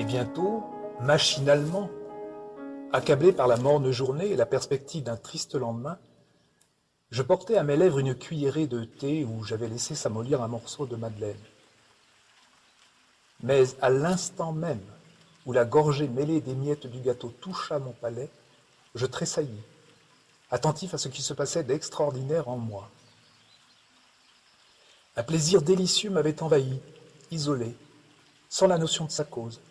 Et bientôt, machinalement, accablé par la morne journée et la perspective d'un triste lendemain, je portais à mes lèvres une cuillerée de thé où j'avais laissé s'amollir un morceau de madeleine. Mais à l'instant même où la gorgée mêlée des miettes du gâteau toucha mon palais, je tressaillis, attentif à ce qui se passait d'extraordinaire en moi. Un plaisir délicieux m'avait envahi, isolé, sans la notion de sa cause.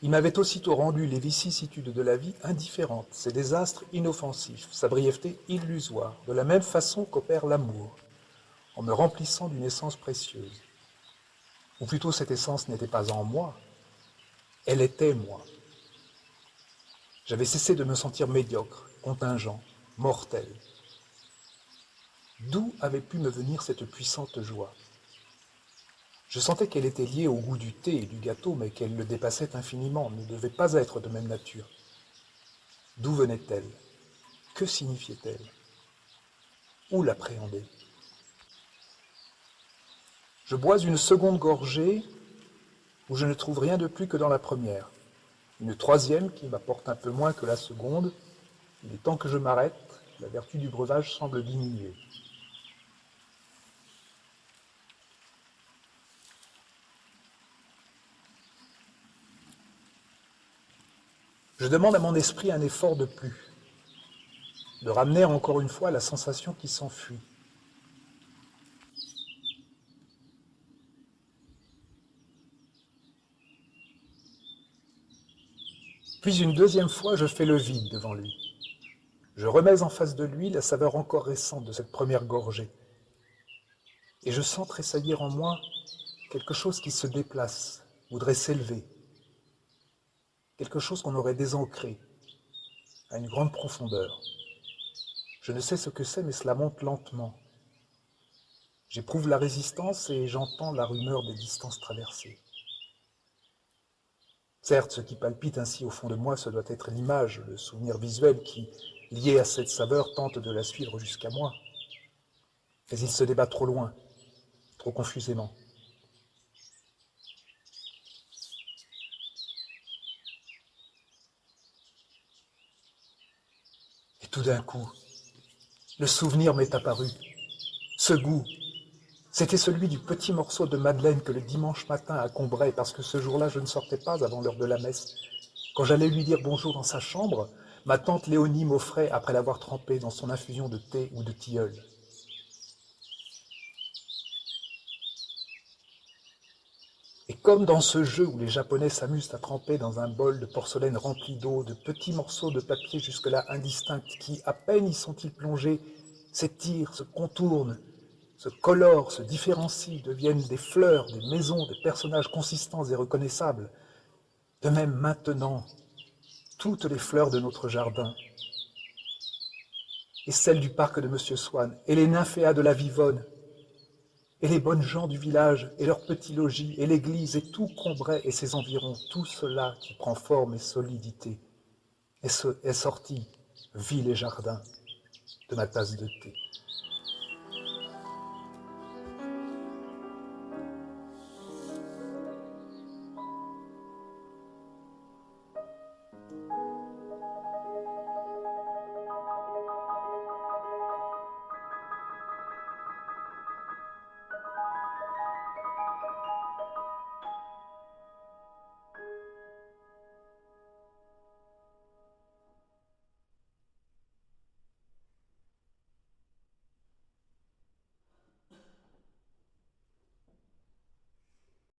Il m'avait aussitôt rendu les vicissitudes de la vie indifférentes, ses désastres inoffensifs, sa brièveté illusoire, de la même façon qu'opère l'amour, en me remplissant d'une essence précieuse. Ou plutôt cette essence n'était pas en moi, elle était moi. J'avais cessé de me sentir médiocre, contingent, mortel. D'où avait pu me venir cette puissante joie? Je sentais qu'elle était liée au goût du thé et du gâteau, mais qu'elle le dépassait infiniment, ne devait pas être de même nature. D'où venait-elle? Que signifiait-elle? Où l'appréhender? Je bois une seconde gorgée où je ne trouve rien de plus que dans la première. Une troisième qui m'apporte un peu moins que la seconde. Il est temps que je m'arrête, la vertu du breuvage semble diminuer. Je demande à mon esprit un effort de plus, de ramener encore une fois la sensation qui s'enfuit. Puis une deuxième fois, je fais le vide devant lui. Je remets en face de lui la saveur encore récente de cette première gorgée. Et je sens tressaillir en moi quelque chose qui se déplace, voudrait s'élever. Quelque chose qu'on aurait désancré, à une grande profondeur. Je ne sais ce que c'est, mais cela monte lentement. J'éprouve la résistance et j'entends la rumeur des distances traversées. Certes, ce qui palpite ainsi au fond de moi, ce doit être l'image, le souvenir visuel qui, lié à cette saveur, tente de la suivre jusqu'à moi. Mais il se débat trop loin, trop confusément. Et tout d'un coup, le souvenir m'est apparu. Ce goût, c'était celui du petit morceau de madeleine que le dimanche matin à Combray, parce que ce jour-là, je ne sortais pas avant l'heure de la messe. Quand j'allais lui dire bonjour dans sa chambre, ma tante Léonie m'offrait, après l'avoir trempé dans son infusion de thé ou de tilleul. Et comme dans ce jeu où les Japonais s'amusent à tremper dans un bol de porcelaine rempli d'eau de petits morceaux de papier jusque-là indistincts qui, à peine y sont-ils plongés, s'étirent, se contournent, se colorent, se différencient, deviennent des fleurs, des maisons, des personnages consistants et reconnaissables. De même maintenant, toutes les fleurs de notre jardin, et celles du parc de Monsieur Swann, et les nymphéas de la Vivonne, et les bonnes gens du village, et leurs petits logis, et l'église, et tout Combray et ses environs, tout cela qui prend forme et solidité, est sorti, ville et jardin, de ma tasse de thé.